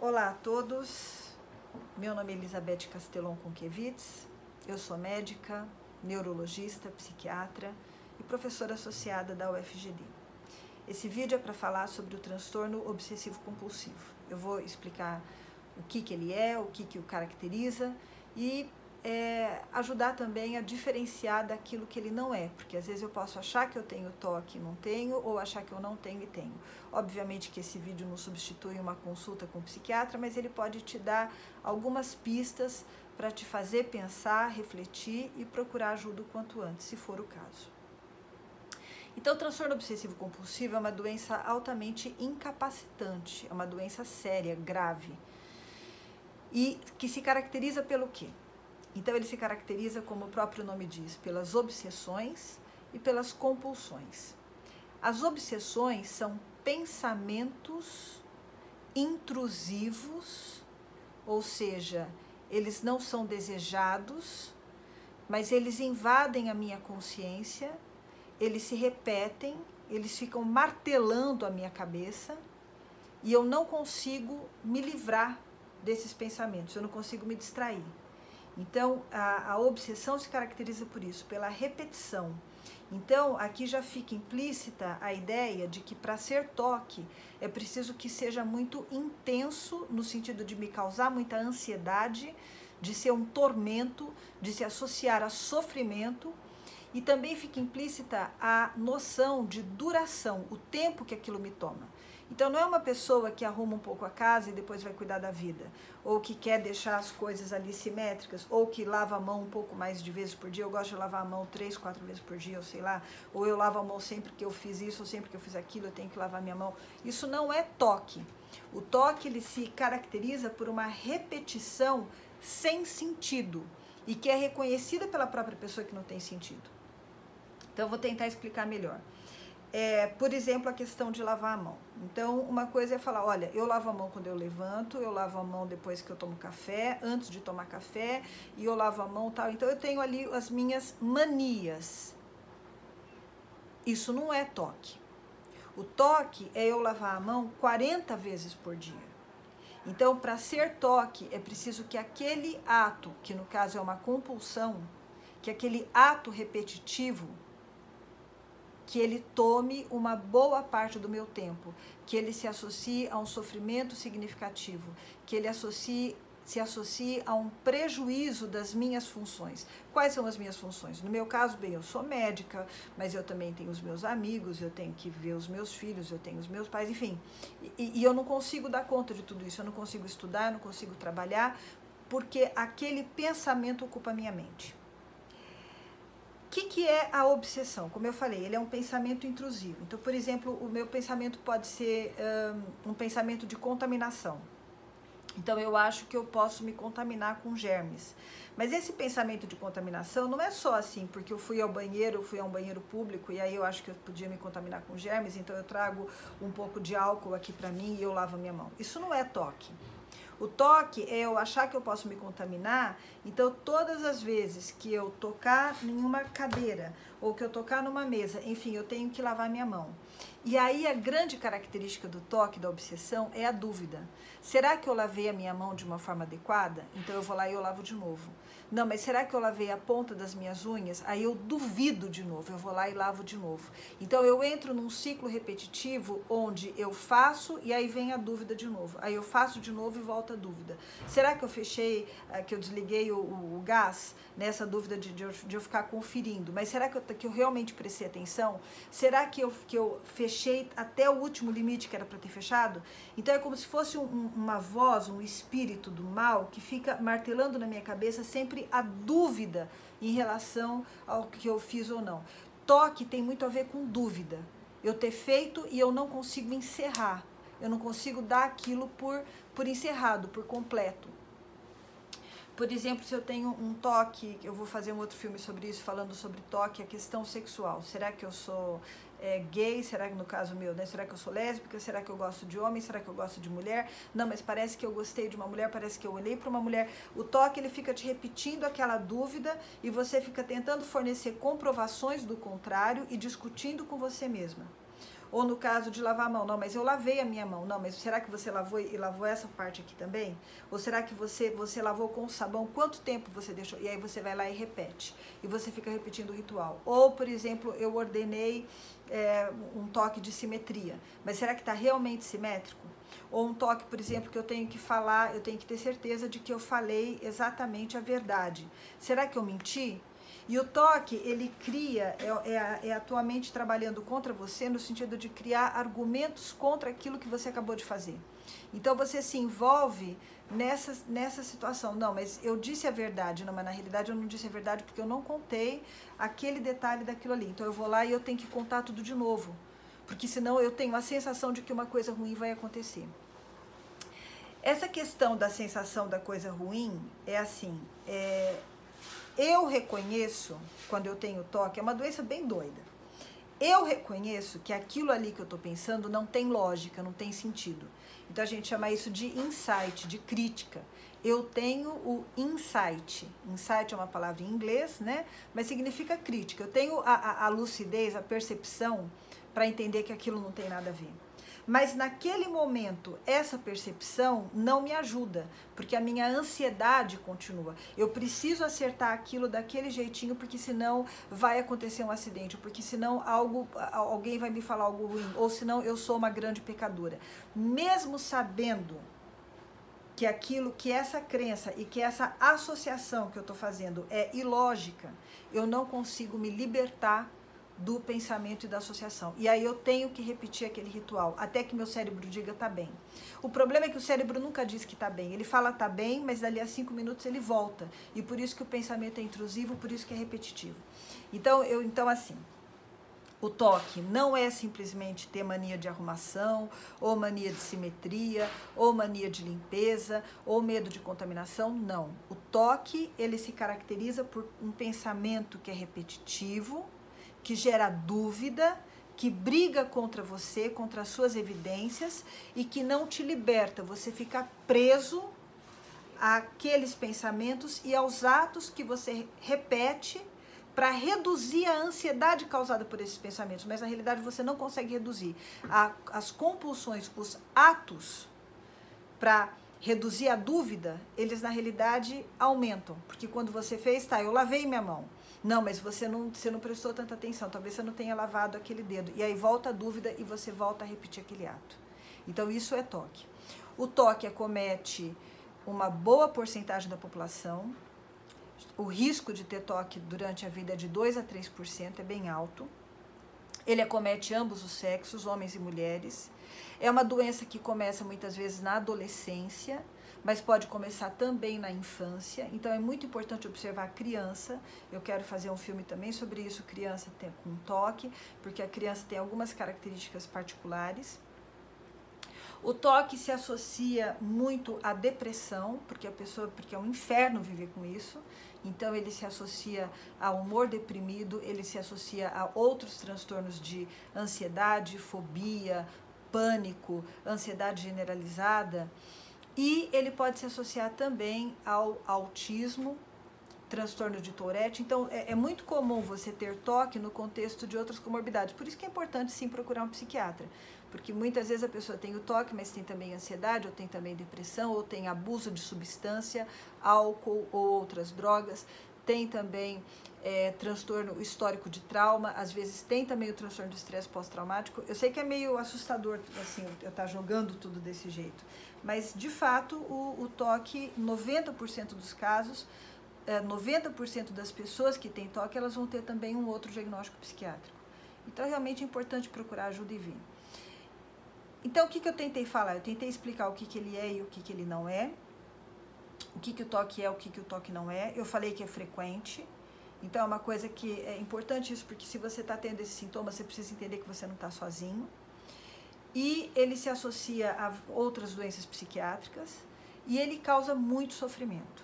Olá a todos, meu nome é Elizabeth Castelon Conquevitz, eu sou médica, neurologista, psiquiatra e professora associada da UFGD. Esse vídeo é para falar sobre o transtorno obsessivo-compulsivo. Eu vou explicar o que ele é, o que o caracteriza e ajudar também a diferenciar daquilo que ele não é, porque às vezes eu posso achar que eu tenho toque e não tenho, ou achar que eu não tenho e tenho. Obviamente que esse vídeo não substitui uma consulta com um psiquiatra, mas ele pode te dar algumas pistas para te fazer pensar, refletir e procurar ajuda o quanto antes, se for o caso. Então, o transtorno obsessivo-compulsivo é uma doença altamente incapacitante, é uma doença séria, grave, e que se caracteriza pelo quê? Então, ele se caracteriza, como o próprio nome diz, pelas obsessões e pelas compulsões. As obsessões são pensamentos intrusivos, ou seja, eles não são desejados, mas eles invadem a minha consciência, eles se repetem, eles ficam martelando a minha cabeça e eu não consigo me livrar desses pensamentos, eu não consigo me distrair. Então, a obsessão se caracteriza por isso, pela repetição. Então, aqui já fica implícita a ideia de que para ser toque é preciso que seja muito intenso, no sentido de me causar muita ansiedade, de ser um tormento, de se associar a sofrimento, e também fica implícita a noção de duração, o tempo que aquilo me toma. Então, não é uma pessoa que arruma um pouco a casa e depois vai cuidar da vida, ou que quer deixar as coisas ali simétricas, ou que lava a mão um pouco mais de vezes por dia. Eu gosto de lavar a mão 3, 4 vezes por dia, ou sei lá, ou eu lavo a mão sempre que eu fiz isso, ou sempre que eu fiz aquilo, eu tenho que lavar minha mão. Isso não é toque. O toque, ele se caracteriza por uma repetição sem sentido, e que é reconhecida pela própria pessoa que não tem sentido. Então, eu vou tentar explicar melhor. Por exemplo, a questão de lavar a mão. Então, uma coisa é falar, olha, eu lavo a mão quando eu levanto, eu lavo a mão depois que eu tomo café, antes de tomar café, e eu lavo a mão tal. Então, eu tenho ali as minhas manias. Isso não é toque. O toque é eu lavar a mão 40 vezes por dia. Então, para ser toque, é preciso que aquele ato, que no caso é uma compulsão, que aquele ato repetitivo, que ele tome uma boa parte do meu tempo, que ele se associe a um sofrimento significativo, que ele se associe a um prejuízo das minhas funções. Quais são as minhas funções? No meu caso, bem, eu sou médica, mas eu também tenho os meus amigos, eu tenho que ver os meus filhos, eu tenho os meus pais, enfim. E eu não consigo dar conta de tudo isso, eu não consigo estudar, eu não consigo trabalhar, porque aquele pensamento ocupa a minha mente. O que é a obsessão? Como eu falei, ele é um pensamento intrusivo. Então, por exemplo, o meu pensamento pode ser um pensamento de contaminação. Então, eu acho que eu posso me contaminar com germes. Mas esse pensamento de contaminação não é só assim, porque eu fui ao banheiro, eu fui a um banheiro público e aí eu acho que eu podia me contaminar com germes, então eu trago um pouco de álcool aqui pra mim e eu lavo a minha mão. Isso não é toque. O toque é eu achar que eu posso me contaminar, então todas as vezes que eu tocar em uma cadeira ou que eu tocar numa mesa, enfim, eu tenho que lavar minha mão. E aí a grande característica do toque, da obsessão, é a dúvida. Será que eu lavei a minha mão de uma forma adequada? Então eu vou lá e eu lavo de novo. Não, mas será que eu lavei a ponta das minhas unhas? Aí eu duvido de novo, eu vou lá e lavo de novo. Então eu entro num ciclo repetitivo onde eu faço e aí vem a dúvida de novo. Aí eu faço de novo e volta a dúvida. Será que eu fechei, que eu desliguei o gás nessa dúvida de eu ficar conferindo? Mas será que eu realmente prestei atenção? Será que eu fechei até o último limite que era para ter fechado? Então é como se fosse uma voz, um espírito do mal que fica martelando na minha cabeça sempre a dúvida em relação ao que eu fiz ou não. Toque tem muito a ver com dúvida. Eu ter feito e eu não consigo encerrar. Eu não consigo dar aquilo por encerrado, por completo. Por exemplo, se eu tenho um toque, eu vou fazer um outro filme sobre isso, falando sobre toque, a questão sexual. Será que eu sou gay? Será que no caso meu, né? Será que eu sou lésbica? Será que eu gosto de homem? Será que eu gosto de mulher? Não, mas parece que eu gostei de uma mulher, parece que eu olhei para uma mulher. O toque, ele fica te repetindo aquela dúvida e você fica tentando fornecer comprovações do contrário e discutindo com você mesma. Ou no caso de lavar a mão, não, mas eu lavei a minha mão. Não, mas será que você lavou e lavou essa parte aqui também? Ou será que você lavou com sabão? Quanto tempo você deixou? E aí você vai lá e repete. E você fica repetindo o ritual. Ou, por exemplo, eu ordenei um toque de simetria. Mas será que está realmente simétrico? Ou um toque, por exemplo, que eu tenho que falar, eu tenho que ter certeza de que eu falei exatamente a verdade. Será que eu menti? E o toque, ele cria, a tua mente trabalhando contra você, no sentido de criar argumentos contra aquilo que você acabou de fazer. Então você se envolve nessa situação. Não, mas eu disse a verdade. Não, mas na realidade eu não disse a verdade porque eu não contei aquele detalhe daquilo ali. Então eu vou lá e eu tenho que contar tudo de novo. Porque senão eu tenho a sensação de que uma coisa ruim vai acontecer. Essa questão da sensação da coisa ruim é assim, eu reconheço, quando eu tenho toque, é uma doença bem doida. Eu reconheço que aquilo ali que eu estou pensando não tem lógica, não tem sentido. Então a gente chama isso de insight, de crítica. Eu tenho o insight. Insight é uma palavra em inglês, né? Mas significa crítica. Eu tenho a lucidez, a percepção para entender que aquilo não tem nada a ver. Mas naquele momento, essa percepção não me ajuda, porque a minha ansiedade continua. Eu preciso acertar aquilo daquele jeitinho, porque senão vai acontecer um acidente, porque senão alguém vai me falar algo ruim, ou senão eu sou uma grande pecadora. Mesmo sabendo que essa crença e que essa associação que eu estou fazendo é ilógica, eu não consigo me libertar do pensamento e da associação. E aí eu tenho que repetir aquele ritual, até que meu cérebro diga tá bem. O problema é que o cérebro nunca diz que tá bem. Ele fala tá bem, mas dali a 5 minutos ele volta. E por isso que o pensamento é intrusivo, por isso que é repetitivo. Então assim, o toque não é simplesmente ter mania de arrumação, ou mania de simetria, ou mania de limpeza, ou medo de contaminação, não. O toque, ele se caracteriza por um pensamento que é repetitivo, que gera dúvida, que briga contra você, contra as suas evidências e que não te liberta. Você fica preso àqueles pensamentos e aos atos que você repete para reduzir a ansiedade causada por esses pensamentos. Mas na realidade você não consegue reduzir. As compulsões, os atos para reduzir a dúvida, eles na realidade aumentam. Porque quando você fez, eu lavei minha mão. Não, mas você não prestou tanta atenção, talvez você não tenha lavado aquele dedo. E aí volta a dúvida e você volta a repetir aquele ato. Então isso é toque. O toque acomete uma boa porcentagem da população. O risco de ter toque durante a vida é de 2 a 3%, é bem alto. Ele acomete ambos os sexos, homens e mulheres. É uma doença que começa muitas vezes na adolescência, mas pode começar também na infância. Então é muito importante observar a criança. Eu quero fazer um filme também sobre isso, criança com toque, porque a criança tem algumas características particulares. O toque se associa muito à depressão, porque é um inferno viver com isso. Então ele se associa ao humor deprimido, ele se associa a outros transtornos de ansiedade, fobia, pânico, ansiedade generalizada. E ele pode se associar também ao autismo, transtorno de Tourette. Então, é muito comum você ter toque no contexto de outras comorbidades. Por isso que é importante, sim, procurar um psiquiatra. Porque muitas vezes a pessoa tem o toque, mas tem também ansiedade, ou tem também depressão, ou tem abuso de substância, álcool ou outras drogas. Tem também transtorno histórico de trauma, às vezes tem também o transtorno de estresse pós-traumático. Eu sei que é meio assustador, assim, eu estar jogando tudo desse jeito. Mas, de fato, o toque, 90% dos casos, 90% das pessoas que têm toque, elas vão ter também um outro diagnóstico psiquiátrico. Então, é realmente importante procurar ajuda e vir. Então, o que eu tentei falar? Eu tentei explicar o que ele é e o que ele não é. O que o toque é, o que o toque não é. Eu falei que é frequente. Então, é uma coisa que é importante isso, porque se você está tendo esse sintoma, você precisa entender que você não está sozinho. E ele se associa a outras doenças psiquiátricas e ele causa muito sofrimento,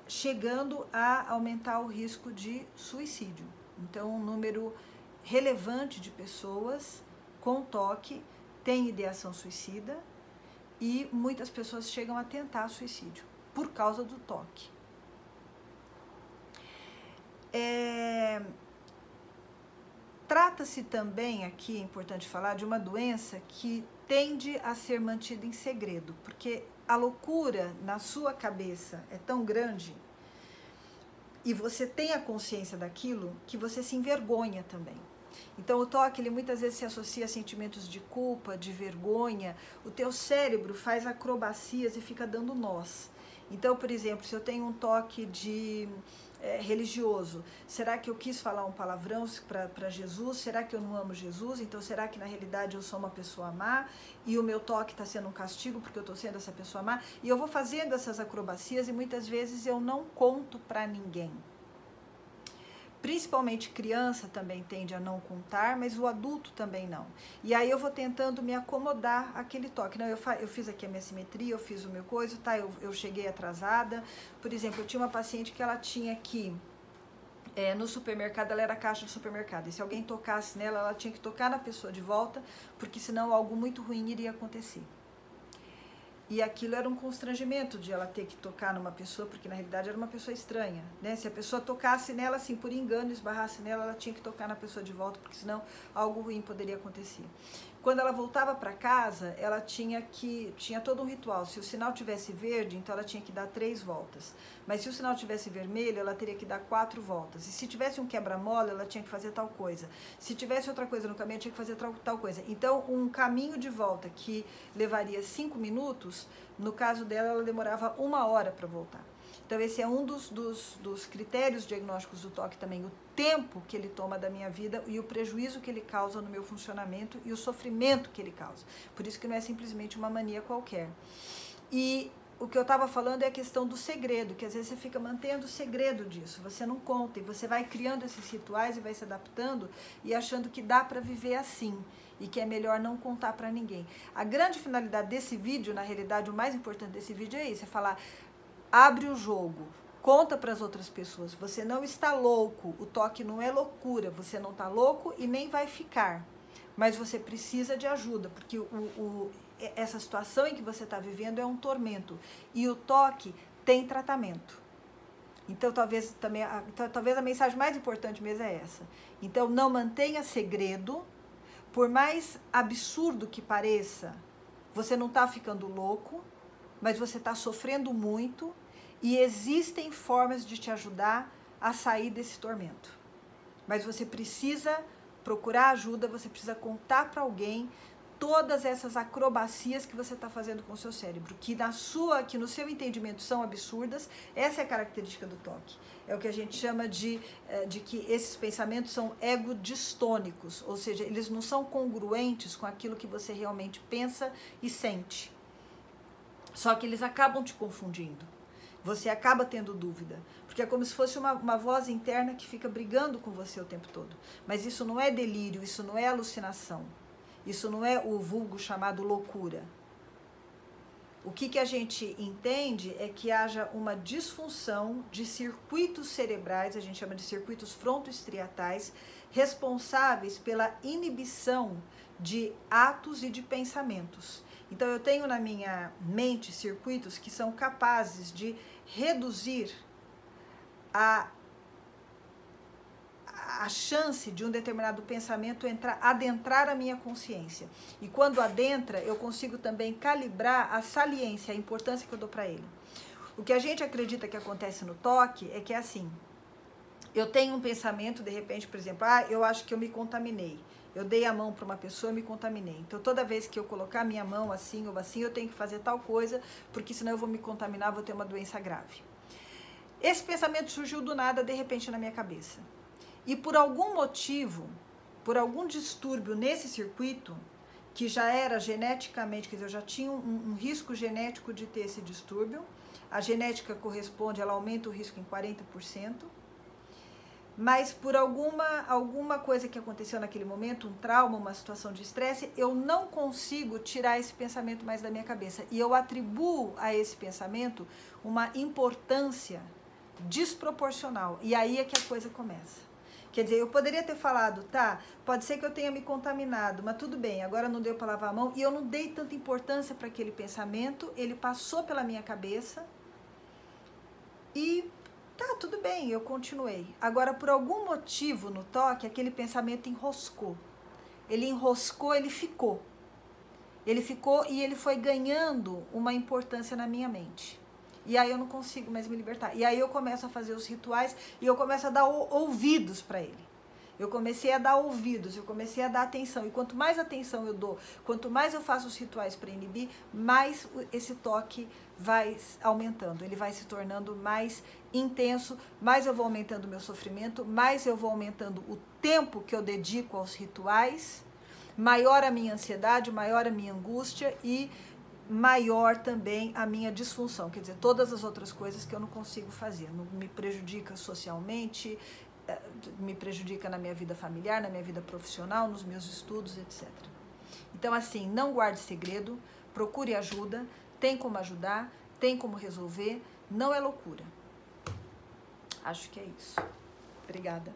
chegando a aumentar o risco de suicídio. Então, um número relevante de pessoas com toque tem ideação suicida e muitas pessoas chegam a tentar suicídio por causa do toque. trata-se também, aqui é importante falar, de uma doença que tende a ser mantida em segredo, porque a loucura na sua cabeça é tão grande e você tem a consciência daquilo que você se envergonha também. Então o toque, ele muitas vezes se associa a sentimentos de culpa, de vergonha. O teu cérebro faz acrobacias e fica dando nós. Então, por exemplo, se eu tenho um toque de religioso, será que eu quis falar um palavrão para Jesus? Será que eu não amo Jesus? Então será que na realidade eu sou uma pessoa má e o meu toque está sendo um castigo porque eu estou sendo essa pessoa má? E eu vou fazendo essas acrobacias e muitas vezes eu não conto para ninguém. Principalmente criança também tende a não contar, mas o adulto também não. E aí eu vou tentando me acomodar àquele toque. Não, eu fiz aqui a minha simetria, eu fiz o meu coisa, tá? Eu cheguei atrasada. Por exemplo, eu tinha uma paciente que ela tinha que, no supermercado, ela era caixa do supermercado. E se alguém tocasse nela, ela tinha que tocar na pessoa de volta, porque senão algo muito ruim iria acontecer. E aquilo era um constrangimento de ela ter que tocar numa pessoa, porque na realidade era uma pessoa estranha, né? Se a pessoa tocasse nela, assim, por engano, esbarrasse nela, ela tinha que tocar na pessoa de volta, porque senão algo ruim poderia acontecer. Quando ela voltava para casa, ela tinha todo um ritual. Se o sinal tivesse verde, então ela tinha que dar 3 voltas. Mas se o sinal tivesse vermelho, ela teria que dar 4 voltas. E se tivesse um quebra-mola, ela tinha que fazer tal coisa. Se tivesse outra coisa no caminho, ela tinha que fazer tal coisa. Então, um caminho de volta que levaria 5 minutos, no caso dela, ela demorava 1 hora para voltar. Então, esse é um dos critérios diagnósticos do toque também, o tempo que ele toma da minha vida e o prejuízo que ele causa no meu funcionamento e o sofrimento que ele causa. Por isso que não é simplesmente uma mania qualquer. E o que eu estava falando é a questão do segredo, que às vezes você fica mantendo o segredo disso, você não conta e você vai criando esses rituais e vai se adaptando e achando que dá para viver assim e que é melhor não contar para ninguém. A grande finalidade desse vídeo, na realidade, o mais importante desse vídeo é isso, é falar: abre o jogo, conta para as outras pessoas, você não está louco, o toque não é loucura, você não está louco e nem vai ficar, mas você precisa de ajuda, porque essa situação em que você está vivendo é um tormento e o toque tem tratamento. Então talvez a mensagem mais importante mesmo é essa. Então não mantenha segredo, por mais absurdo que pareça, você não está ficando louco, mas você está sofrendo muito e existem formas de te ajudar a sair desse tormento. Mas você precisa procurar ajuda, você precisa contar para alguém todas essas acrobacias que você está fazendo com o seu cérebro, que no seu entendimento são absurdas. Essa é a característica do toque. É o que a gente chama de que esses pensamentos são egodistônicos, ou seja, eles não são congruentes com aquilo que você realmente pensa e sente. Só que eles acabam te confundindo. Você acaba tendo dúvida. Porque é como se fosse uma voz interna que fica brigando com você o tempo todo. Mas isso não é delírio, isso não é alucinação. Isso não é o vulgo chamado loucura. O que a gente entende é que haja uma disfunção de circuitos cerebrais, a gente chama de circuitos frontoestriatais, responsáveis pela inibição de atos e de pensamentos. Então eu tenho na minha mente circuitos que são capazes de reduzir a chance de um determinado pensamento adentrar a minha consciência. E quando adentra, eu consigo também calibrar a saliência, a importância que eu dou para ele. O que a gente acredita que acontece no toque é que é assim: eu tenho um pensamento, de repente, por exemplo, eu acho que eu me contaminei. Eu dei a mão para uma pessoa e me contaminei. Então, toda vez que eu colocar minha mão assim ou assim, eu tenho que fazer tal coisa, porque senão eu vou me contaminar, vou ter uma doença grave. Esse pensamento surgiu do nada, de repente, na minha cabeça. E por algum motivo, por algum distúrbio nesse circuito, que já era geneticamente, quer dizer, eu já tinha um risco genético de ter esse distúrbio, a genética corresponde, ela aumenta o risco em 40%, mas por alguma coisa que aconteceu naquele momento, um trauma, uma situação de estresse, eu não consigo tirar esse pensamento mais da minha cabeça. E eu atribuo a esse pensamento uma importância desproporcional. E aí é que a coisa começa. Quer dizer, eu poderia ter falado, tá, pode ser que eu tenha me contaminado, mas tudo bem, agora não deu para lavar a mão, e eu não dei tanta importância para aquele pensamento, ele passou pela minha cabeça e Tá, tudo bem, eu continuei. Agora, por algum motivo no toque, aquele pensamento enroscou. Ele enroscou, ele ficou. Ele ficou e ele foi ganhando uma importância na minha mente. E aí eu não consigo mais me libertar. E aí eu começo a fazer os rituais e eu começo a dar ouvidos para ele. Eu comecei a dar ouvidos, eu comecei a dar atenção. E quanto mais atenção eu dou, quanto mais eu faço os rituais para inibir, mais esse toque vai aumentando. Ele vai se tornando mais intenso, mais eu vou aumentando o meu sofrimento, mais eu vou aumentando o tempo que eu dedico aos rituais, maior a minha ansiedade, maior a minha angústia e maior também a minha disfunção. Quer dizer, todas as outras coisas que eu não consigo fazer. Não me prejudica socialmente, me prejudica na minha vida familiar, na minha vida profissional, nos meus estudos, etc. Então, assim, não guarde segredo, procure ajuda, tem como ajudar, tem como resolver, não é loucura. Acho que é isso. Obrigada.